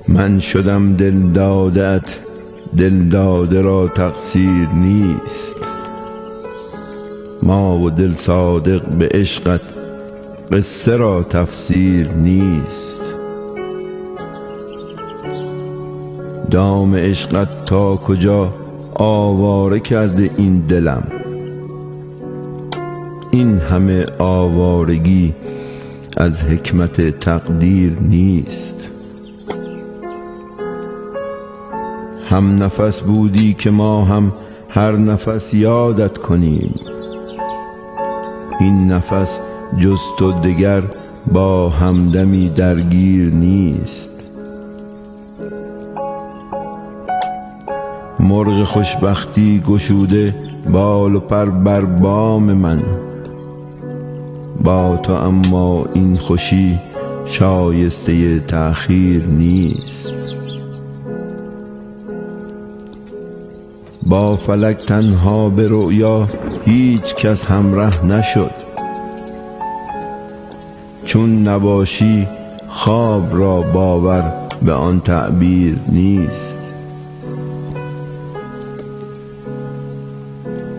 من شدم دل دادت، دل داده را تقصیر نیست. ما و دل صادق به عشقت، قصه را تفسیر نیست. دام عشقت تا کجا آواره کرده این دلم، این همه آوارگی از حکمت تقدیر نیست. هم نفس بودی که ما هم هر نفس یادت کنیم، این نفس جز تو دگر با همدمی درگیر نیست. مرغ خوشبختی گشوده بال و پر بر بام من، با تو اما این خوشی شایسته تأخیر نیست. با فلک تنها به رؤیا هیچ کس همره نشد، چون نباشی خواب را باور به آن تعبیر نیست.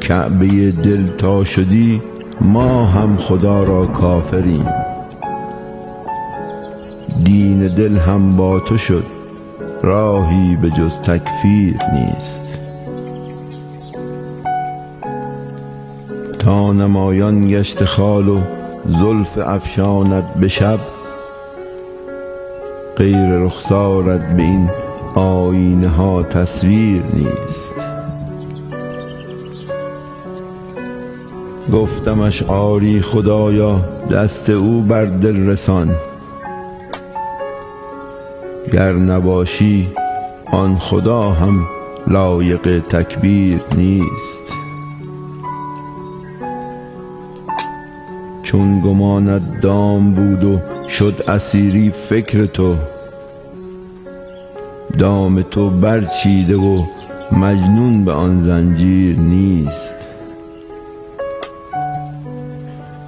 کعبه دل تا شدی ما هم خدا را کافریم، دین دل هم با تو شد راهی به جز تکفیر نیست. تا نمایان گشت خال و زلف افشانت به شب، غیر رخسارت به این آیینه ها تصویر نیست. گفتمش آری خدایا دست او بر دل رسان، گر نباشی آن خدا هم لایق تکبیر نیست. چون گمانت دام بود و شد اسیری فکر تو، دام تو برچیده و مجنون به آن زنجیر نیست.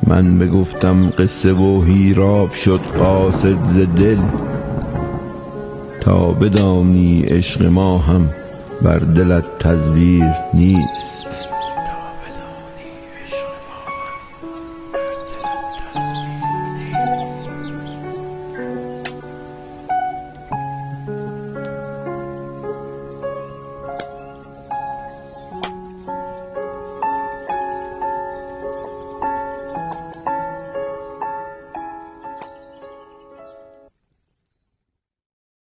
من بگفتم قصه و هیراب شد قاصد ز دل، تا بدانی عشق ما هم بر دلت تزویر نیست.